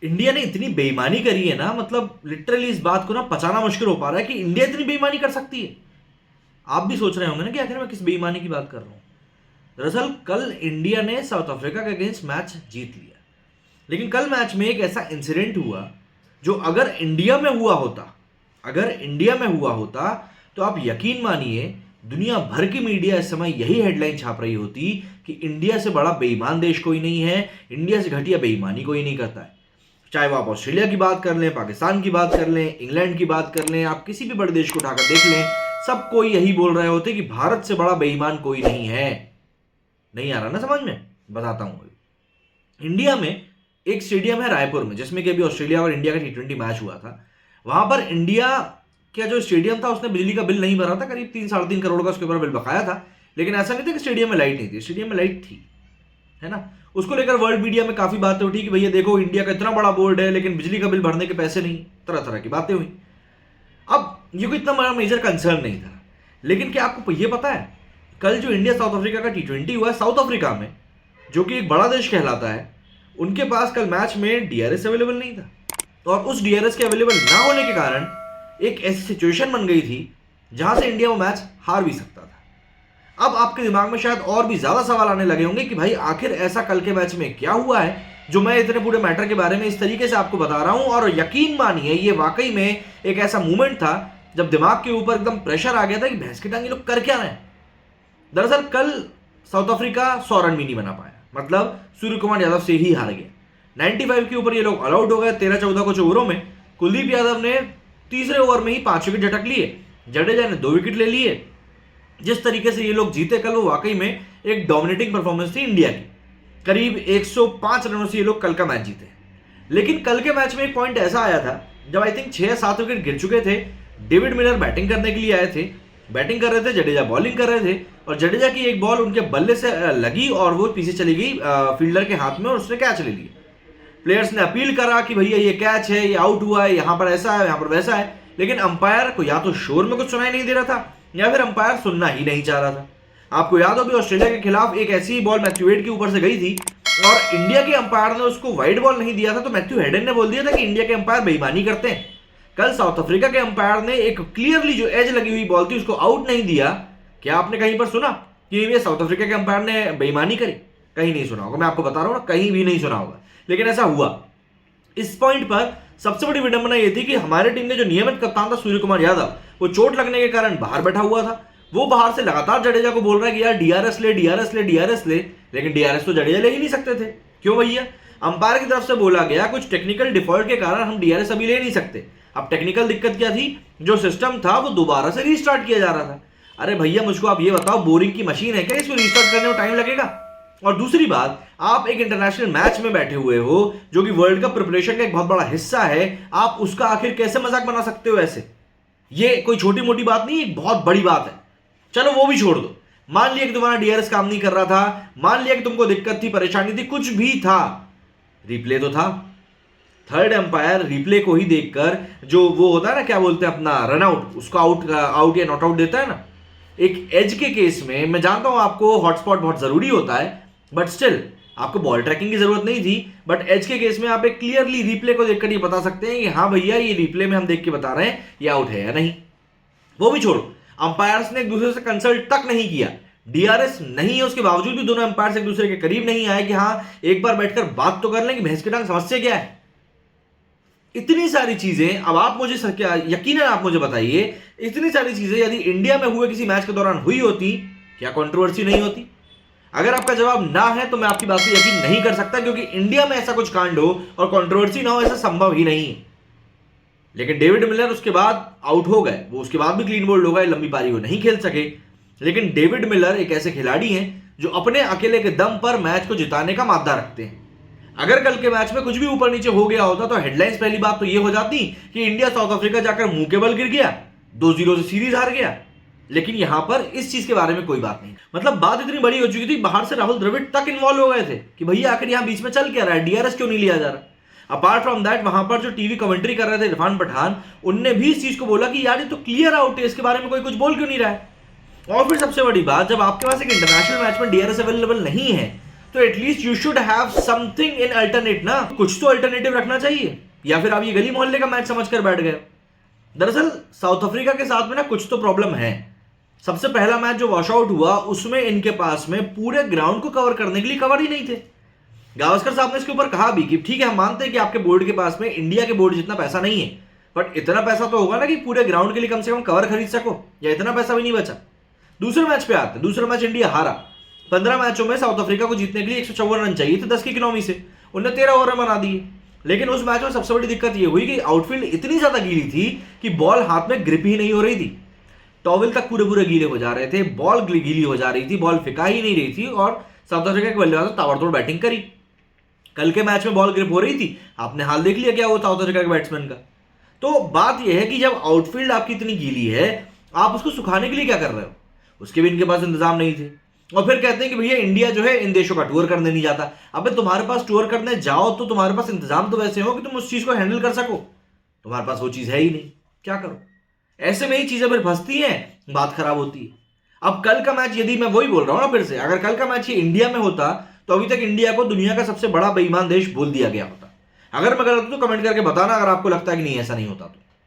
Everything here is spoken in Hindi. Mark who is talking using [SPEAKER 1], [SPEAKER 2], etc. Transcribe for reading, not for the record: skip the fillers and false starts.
[SPEAKER 1] इंडिया ने इतनी बेईमानी करी है ना, मतलब लिटरली इस बात को ना पचाना मुश्किल हो पा रहा है कि इंडिया इतनी बेईमानी कर सकती है। आप भी सोच रहे होंगे ना कि आखिर मैं किस बेईमानी की बात कर रहा हूं। दरअसल कल इंडिया ने साउथ अफ्रीका के अगेंस्ट मैच जीत लिया, लेकिन कल मैच में एक ऐसा इंसिडेंट हुआ जो अगर इंडिया में हुआ होता तो आप यकीन मानिए दुनिया भर की मीडिया इस समय यही हेडलाइन छाप रही होती कि इंडिया से बड़ा बेईमान देश कोई नहीं है, इंडिया से घटिया बेईमानी कोई नहीं करता है। चाहे वो आप ऑस्ट्रेलिया की बात कर लें, पाकिस्तान की बात कर लें, इंग्लैंड की बात कर लें, आप किसी भी बड़े देश को उठाकर देख लें, सब कोई यही बोल रहे होते कि भारत से बड़ा बेईमान कोई नहीं है। नहीं आ रहा ना समझ में? बताता हूं। इंडिया में एक स्टेडियम है रायपुर में, जिसमें कि अभी ऑस्ट्रेलिया और इंडिया का T20 मैच हुआ था। वहां पर इंडिया का जो स्टेडियम था उसने बिजली का बिल नहीं भरा था, करीब 3-3.5 करोड़ का उसके ऊपर बिल बकाया था। लेकिन ऐसा नहीं था कि स्टेडियम में लाइट नहीं थी, स्टेडियम में लाइट थी, है ना। उसको लेकर वर्ल्ड मीडिया में काफी बातें उठी कि भैया देखो इंडिया का इतना बड़ा बोर्ड है लेकिन बिजली का बिल भरने के पैसे नहीं, तरह तरह की बातें हुई। अब ये कोई इतना बड़ा मेजर कंसर्न नहीं था, लेकिन क्या आपको ये पता है कल जो इंडिया साउथ अफ्रीका का T20 हुआ है, साउथ अफ्रीका में जो कि एक बड़ा देश कहलाता है, उनके पास कल मैच में DRS अवेलेबल नहीं था। और उस DRS के अवेलेबल ना होने के कारण एक ऐसी सिचुएशन बन गई थी जहां से इंडिया वो मैच हार भी सकता था। अब आपके दिमाग में शायद और भी ज्यादा सवाल आने लगे होंगे कि भाई आखिर ऐसा कल के मैच में क्या हुआ है जो मैं इतने पूरे मैटर के बारे में इस तरीके से आपको बता रहा हूं। और यकीन मानिए ये वाकई में एक ऐसा मूवमेंट था जब दिमाग के ऊपर एकदम प्रेशर आ गया था कि भैंस की टांग ये लोग कर क्या रहे हैं। दरअसल कल साउथ अफ्रीका 100 रन भी नहीं बना पाया, मतलब सूर्य कुमार यादव से ही हार गया। 95 के ऊपर ये लोग ऑल आउट हो गए 13-14 कुछ ओवरों में। कुलदीप यादव ने तीसरे ओवर में ही 5 विकेट झटक लिए, जडेजा ने 2 विकेट ले लिए। जिस तरीके से ये लोग जीते कल, वो वाकई में एक डोमिनेटिंग परफॉर्मेंस थी इंडिया की। करीब 105 रनों से ये लोग कल का मैच जीते। लेकिन कल के मैच में एक पॉइंट ऐसा आया था जब आई थिंक 6-7 विकेट गिर चुके थे, डेविड मिलर बैटिंग करने के लिए आए थे, बैटिंग कर रहे थे, जडेजा बॉलिंग कर रहे थे और जडेजा की एक बॉल उनके बल्ले से लगी और वो पीछे चली गई फील्डर के हाथ में और उसने कैच ले लिया। प्लेयर्स ने अपील करा कि भैया ये कैच है, ये आउट हुआ है, यहां पर ऐसा है, यहां पर वैसा है, लेकिन अंपायर को या तो शोर में कुछ सुनाई नहीं दे रहा था या फिर अंपायर सुनना ही नहीं चाह रहा था। आपको याद हो भी ऑस्ट्रेलिया के खिलाफ एक ऐसी बॉल मैथ्यू हेड के ऊपर से गई थी और इंडिया के अंपायर ने उसको वाइड बॉल नहीं दिया था, तो मैथ्यू हेडन ने बोल दिया था कि इंडिया के अंपायर बेईमानी करते हैं। कल साउथ अफ्रीका के अंपायर ने एक क्लियरली जो एज लगी हुई बॉल थी उसको आउट नहीं दिया। क्या आपने कहीं पर सुना कि ये साउथ अफ्रीका के अंपायर ने बेईमानी करी? कहीं नहीं सुना होगा, मैं आपको बता रहा हूं ना, कहीं भी नहीं सुना होगा, लेकिन ऐसा हुआ। इस पॉइंट पर सबसे बड़ी विडंबना यह थी कि हमारे टीम ने जो नियमित कप्तान था सूर्य कुमार यादव, वो चोट लगने के कारण बाहर बैठा हुआ था। वो बाहर से लगातार जडेजा को बोल रहा है कि यार DRS ले, DRS ले, DRS ले, लेकिन DRS तो जडेजा ले ही नहीं सकते थे। क्यों भैया? अंपायर की तरफ से बोला गया कुछ टेक्निकल डिफॉल्ट के कारण हम DRS अभी ले नहीं सकते। अब टेक्निकल दिक्कत क्या थी? जो सिस्टम था वो दोबारा से रीस्टार्ट किया जा रहा था। अरे भैया मुझको आप ये बताओ, बोरिंग की मशीन है क्या, इसको रीस्टार्ट करने में टाइम लगेगा? और दूसरी बात, आप एक इंटरनेशनल मैच में बैठे हुए हो जो कि वर्ल्ड कप प्रिपरेशन का एक बहुत बड़ा हिस्सा है, आप उसका आखिर कैसे मजाक बना सकते हो ऐसे? ये कोई छोटी मोटी बात नहीं, एक बहुत बड़ी बात है। चलो वो भी छोड़ दो, मान लिया कि तुम्हारा DRS काम नहीं कर रहा था, मान लिया कि तुमको दिक्कत थी, परेशानी थी, कुछ भी था, रिप्ले तो था। थर्ड एम्पायर रिप्ले को ही देखकर जो वो होता है ना, क्या बोलते हैं अपना, रनआउट, उसको आउट या नॉट आउट देता है ना। एक एज के केस में मैं जानता हूं आपको हॉटस्पॉट बहुत जरूरी होता है, बट स्टिल आपको बॉल ट्रैकिंग की जरूरत नहीं थी। बट एज के केस में आप एक क्लियरली रिप्ले को देखकर ये बता सकते हैं कि हाँ भैया ये रिप्ले में हम देख के बता रहे हैं ये आउट है या नहीं। वो भी छोड़ो, अंपायर्स ने एक दूसरे से कंसल्ट तक नहीं किया। DRS नहीं है उसके बावजूद भी दोनों अंपायर्स एक दूसरे के करीब नहीं आए कि हाँ एक बार बैठकर बात तो कर लें कि भैंस की टांग समस्या क्या है। इतनी सारी चीजें, अब आप मुझे यकीनन आप मुझे बताइए, इतनी सारी चीजें यदि इंडिया में हुए किसी मैच के दौरान हुई होती, क्या कंट्रोवर्सी नहीं होती? अगर आपका जवाब ना है तो मैं आपकी बात से यकीन नहीं कर सकता, क्योंकि इंडिया में ऐसा कुछ कांड हो और कंट्रोवर्सी ना हो, ऐसा संभव ही नहीं है। लेकिन डेविड मिलर उसके बाद आउट हो गए, वो उसके बाद भी क्लीन बोल्ड हो गए, लंबी पारी वो नहीं खेल सके। लेकिन डेविड मिलर एक ऐसे खिलाड़ी हैं जो अपने अकेले के दम पर मैच को जिताने का मादा रखते हैं। अगर कल के मैच में कुछ भी ऊपर नीचे हो गया होता तो हेडलाइंस पहली बात तो ये हो जाती कि इंडिया साउथ अफ्रीका जाकर मुंह के बल गिर गया, 2-0 से सीरीज हार गया। लेकिन यहां पर इस चीज के बारे में कोई बात नहीं, मतलब बात इतनी बड़ी हो चुकी थी, बाहर से राहुल द्रविड़ तक इन्वॉल्व हो गए थे कि भैया आखिर यहां बीच में चल क्या रहा है, DRS क्यों नहीं लिया जा रहा। अपार्ट फ्रॉम दैट, वहां पर जो टीवी कमेंट्री कर रहे थे इरफान पठान, उनने भी इस चीज को बोला कि यार ये तो क्लियर आउट है, इसके बारे में कोई कुछ बोल क्यों नहीं रहा है। और फिर सबसे बड़ी बात, जब आपके पास एक इंटरनेशनल मैच में DRS अवेलेबल नहीं है तो at least you should have something in alternate ना, कुछ तो अल्टरनेटिव रखना चाहिए। या फिर आप ये गली मोहल्ले का मैच समझकर बैठ गए। दरअसल साउथ अफ्रीका के साथ में ना कुछ तो प्रॉब्लम है। सबसे पहला मैच जो वॉश आउट हुआ उसमें इनके पास में पूरे ग्राउंड को कवर करने के लिए कवर ही नहीं थे। गावस्कर साहब ने इसके ऊपर कहा भी कि ठीक है, हम मानते हैं कि आपके बोर्ड के पास में इंडिया के बोर्ड जितना पैसा नहीं है, बट इतना पैसा तो होगा ना कि पूरे ग्राउंड के लिए कम से कम कवर खरीद सको, या इतना पैसा भी नहीं बचा। दूसरे मैच पे आते हैं। दूसरा मैच इंडिया हारा। 15 मैचों में साउथ अफ्रीका को जीतने के लिए 154 रन चाहिए थे 10 की इकोनॉमी से, उन्होंने 13 ओवर बना दिए। लेकिन उस मैच में सबसे बड़ी दिक्कत यह हुई कि आउटफील्ड इतनी ज्यादा गीली थी कि बॉल हाथ में ग्रिप ही नहीं हो रही थी। टॉवेल तक पूरे पूरे गीले हो जा रहे थे, बॉल गीली हो जा रही थी, बॉल फेंका ही नहीं रही थी, और साउथ अफ्रीका के बल्लेबाजों ने ताबड़तोड़ बैटिंग करी। कल के मैच में बॉल ग्रिप हो रही थी, आपने हाल देख लिया क्या वो साउथ अफ्रीका के बैट्समैन का। तो बात यह है कि जब आउटफील्ड आपकी इतनी गीली है, आप उसको सुखाने के लिए क्या कर रहे हो? उसके भी इनके पास इंतजाम नहीं थे। और फिर कहते हैं कि भैया इंडिया जो है इन देशों का टूर करने नहीं जाता। अबे तुम्हारे पास टूर करने जाओ तो तुम्हारे पास इंतजाम तो वैसे हो कि तुम उस चीज को हैंडल कर सको, तुम्हारे पास वो चीज है ही नहीं, क्या करो? ऐसे में ही चीजें फिर फंसती हैं, बात खराब होती है। अब कल का मैच, यदि मैं वही बोल रहा हूं ना फिर से, अगर कल का मैच ये इंडिया में होता तो अभी तक इंडिया को दुनिया का सबसे बड़ा बेईमान देश बोल दिया गया होता। अगर मैं गलत हूं तो कमेंट करके बताना, अगर आपको लगता है कि नहीं ऐसा नहीं होता तो।